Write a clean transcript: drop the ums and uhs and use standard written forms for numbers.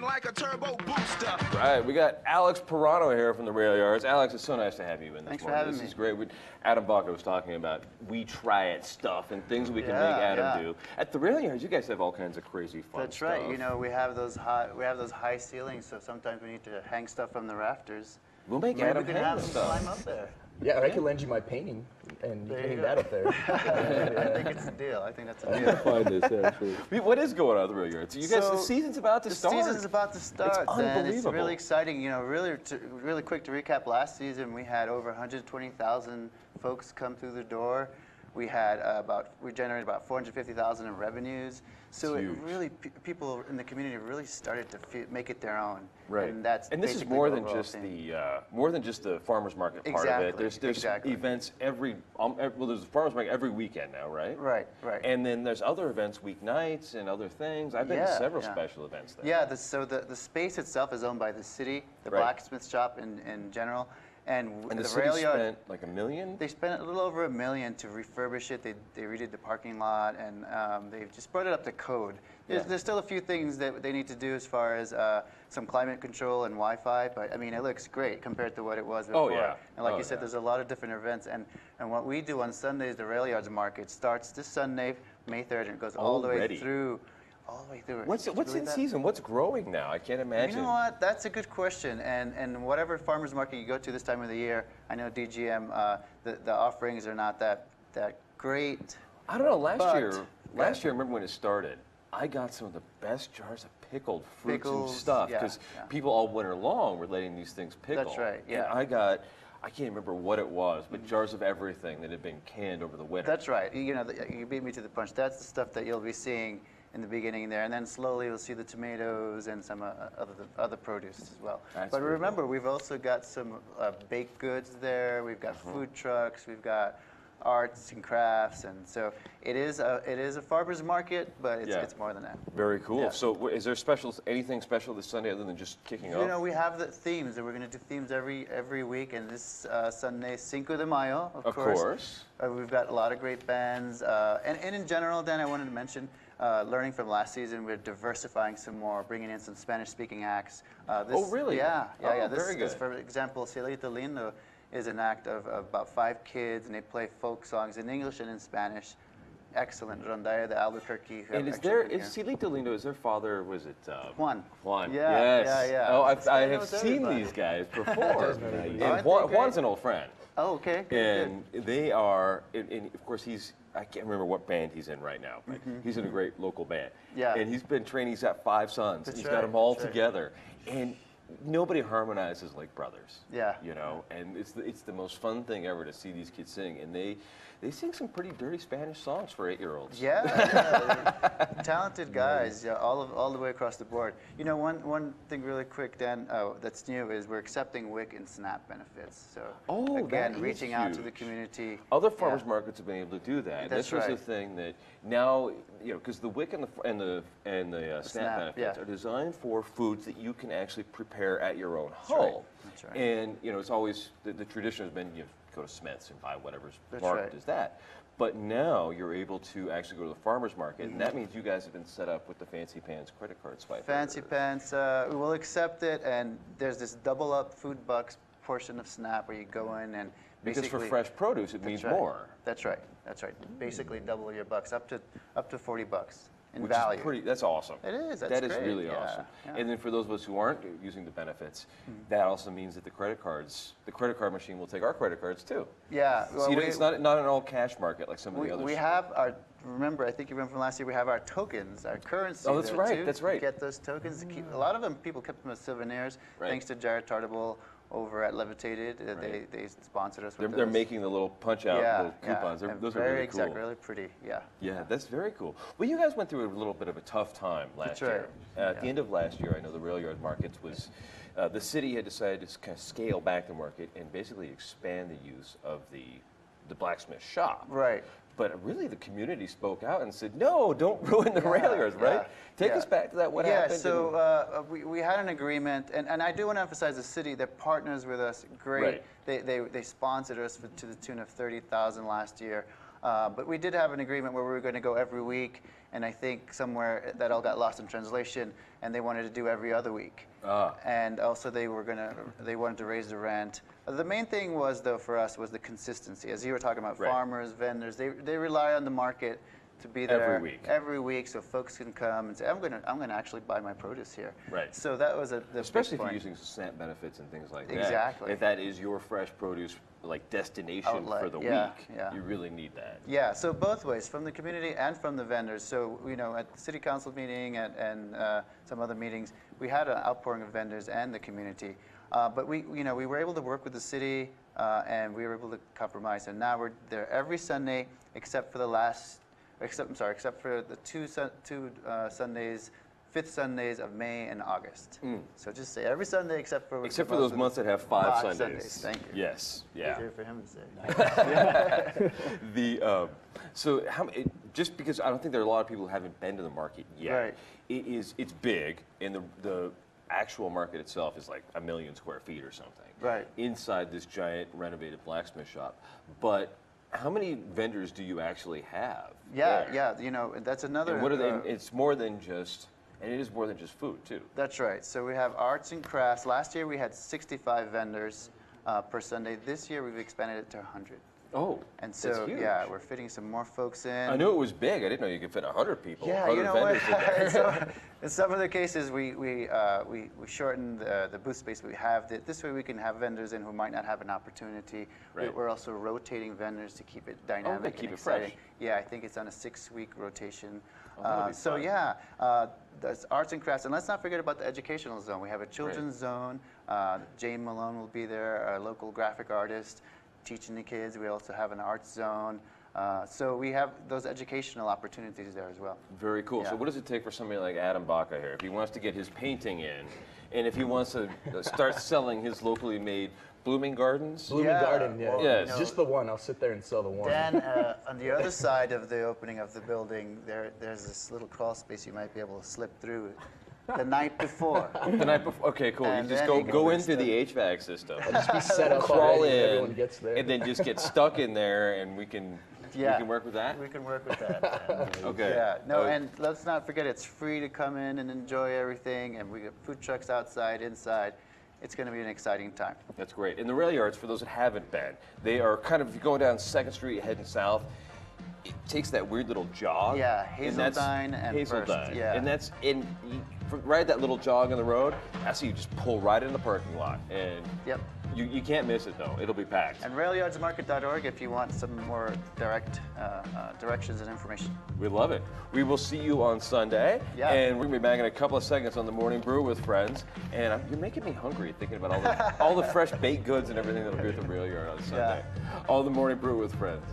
like a turbo booster. Right, we got Alex Paramo here from the Railyards. Alex, it's so nice to have you in this Thanks for morning. having This me. is great. Adam Baca was talking about we try it stuff and things we can make Adam do. At the Railyards, you guys have all kinds of crazy fun That's stuff. right. You know, we have those high ceilings, so sometimes we need to hang stuff from the rafters. We'll make Maybe Adam we can hang have the him stuff. climb up there. Yeah, I can lend you my painting, and you can hang that up there. I think it's a deal. I think that's a I'm deal. gonna find this actually. What is going on at the Railyards? You guys, So, the season's about to start. The season's about to start. It's and it's unbelievable. really exciting. You know, really quick to recap. Last season we had over 120,000 folks come through the door. We had we generated about 450,000 in revenues. So it really, people in the community really started to make it their own. Right. And that's this is basically more the than overall just theme. the farmers market part of it. There's events every well, there's a farmers market every weekend now, right? Right. And then there's other events weeknights and other things. I've been to several special events there. Yeah. So the space itself is owned by the city, the blacksmith shop in general. And the the city Railyard spent like $1 million? They spent a little over $1 million to refurbish it. They redid the parking lot, and they've just brought it up to code. There's still a few things that they need to do as far as some climate control and Wi-Fi, but I mean, it looks great compared to what it was before. Oh, yeah. And like you said, there's a lot of different events. And what we do on Sundays, the Railyards Market starts this Sunday, May 3rd, and it goes all the way through. All the way through. What's in season? What's growing now? I can't imagine. You know what? That's a good question. And whatever farmers market you go to this time of the year, I know DGM, the offerings are not that great. I don't know. Last year, I remember when it started, I got some of the best jars of pickled fruits and stuff because people all winter long were letting these things pickle. That's right. Yeah. And I can't remember what it was, but jars of everything that had been canned over the winter. That's right. You know, you beat me to the punch. That's the stuff that you'll be seeing in the beginning there, and then slowly you'll see the tomatoes and some other produce as well. But remember, we've also got some baked goods there. We've got food trucks. We've got arts and crafts, and so it is a farmers market, but it's more than that. Very cool. Yeah. So is there anything special this Sunday other than just kicking off? You know, we have the themes, and we're going to do themes every week, and this Sunday, Cinco de Mayo, of course. We've got a lot of great bands, and in general, Dan, I wanted to mention, learning from last season, we're diversifying some more, bringing in some Spanish-speaking acts. Oh, really? Yeah. Very good. For example, Cielito Lindo is an act of about 5 kids, and they play folk songs in English and in Spanish. Excellent. Rondalla de Albuquerque. And is Cielito Lindo, is their father, was it? Juan. Juan, yeah, yes. Yeah. Oh, I have seen these guys before. And Juan's an old friend. Oh, okay. And they are, and of course I can't remember what band he's in right now, but he's in a great local band. Yeah. And he's been training, he's got 5 sons. He's got them all together. And nobody harmonizes like brothers. Yeah. You know, and it's the most fun thing ever to see these kids sing, and they sing some pretty dirty Spanish songs for 8-year-olds. Yeah, talented guys, all the way across the board. You know, one thing really quick, Dan, that's new is we're accepting WIC and SNAP benefits. So again, reaching out to the community. Other farmers markets have been able to do that. That's this was the thing that now, you know, because the WIC and the SNAP benefits are designed for foods that you can actually prepare at your own home. That's right. And you know, it's always the tradition has been you go to Smith's and buy whatever's market is that. But now you're able to actually go to the farmer's market, and that means you guys have been set up with the Fancy Pants credit card swipe. Fancy Pants, we will accept it, and there's this double up food bucks portion of SNAP where you go in and because for fresh produce it means more. That's right. Basically double your bucks, up to $40 in Which value. is pretty. That's awesome. It is. That is great. really awesome. Yeah. And then for those of us who aren't using the benefits, that also means that the credit card machine will take our credit cards too. Yeah. Well, so it's not an all cash market like some of the others. We have our. Remember, I think you remember from last year. We have our tokens, our currency. Oh, that's right. Too. That's right. We get those tokens to keep. A lot of them people kept them as souvenirs. Thanks to Jared Tartable over at Levitated, they sponsored us with They're making the little punch-out little coupons. Those are really cool. Really pretty, Yeah, that's very cool. Well, you guys went through a little bit of a tough time last year. At the end of last year, I know the Railyard markets was, the city had decided to kind of scale back the market and basically expand the use of the blacksmith shop. Right. But really, the community spoke out and said, "No, don't ruin the Railyards, right?" Take us back to that. What happened? Yeah, so we had an agreement, and I do want to emphasize the city. They're partners with us. Great. They sponsored us to the tune of $30,000 last year. But we did have an agreement where we were going to go every week, and I think somewhere that all got lost in translation, and they wanted to do every other week. And also they wanted to raise the rent. The main thing was, though, for us was the consistency. As you were talking about, farmers, vendors, they rely on the market to be there every week, so folks can come and say, I'm gonna actually buy my produce here. Right. So that was especially if you're using SNAP benefits and things like that. Exactly. If that is your fresh produce destination outlet for the week, you really need that. Yeah. So both ways, from the community and from the vendors. So at the city council meeting and some other meetings, we had an outpouring of vendors and the community. But we were able to work with the city and we were able to compromise. And now we're there every Sunday except for the two Sundays, fifth Sundays of May and August. So just say every Sunday except for those months that have five Sundays. Thank you. Yes. Yeah. Easier for him to say. So just because I don't think there are a lot of people who haven't been to the market yet. Right. It's big, and the actual market itself is like 1 million square feet or something. Right. Inside this giant renovated blacksmith shop, but how many vendors do you actually have? Yeah. That's another. And what are they? It's more than just, and it is more than just food too. That's right. So we have arts and crafts. Last year we had 65 vendors per Sunday. This year we've expanded it to 100. Oh, and so that's huge. we're fitting some more folks in. I knew it was big. I didn't know you could fit 100 people. Yeah, 100 vendors in there. So in some of the cases, we shortened the booth space we have. This way, we can have vendors in who might not have an opportunity. Right. We're also rotating vendors to keep it dynamic keep and it fresh. exciting. Yeah, I think it's on a 6-week rotation. That's arts and crafts, and let's not forget about the educational zone. We have a children's zone. Jane Malone will be there, a local graphic artist, teaching the kids. We also have an arts zone. So we have those educational opportunities there as well. Very cool. Yeah. So what does it take for somebody like Adam Baca here, if he wants to get his painting in, and if he wants to start selling his locally made blooming gardens? Blooming garden, yeah. Well, yes. Just the one. I'll sit there and sell the one. Dan, on the other side of the opening of the building, there's this little crawl space you might be able to slip through the night before. The night before. Okay, cool. And you just go in through the HVAC system. I'll just be set up crawl already, in, everyone gets there. and then just get stuck in there, and we can work with that. We can work with that. Okay. Yeah. No, and let's not forget it's free to come in and enjoy everything, and we got food trucks outside, inside. It's going to be an exciting time. That's great. And the Railyards, for those that haven't been, they are kind of, if you're going down 2nd Street heading south, it takes that weird little jog. Yeah, Hazeldine and First. Yeah. And that's right at that little jog on the road. I see you just pull right in the parking lot, and you can't miss it though. It'll be packed. And railyardsmarket.org if you want some more direct directions and information. We love it. We will see you on Sunday, and we're gonna be back in a couple of seconds on the Morning Brew with friends. And you're making me hungry thinking about all the fresh baked goods and everything that'll be at the Railyard on Sunday. All the Morning Brew with friends.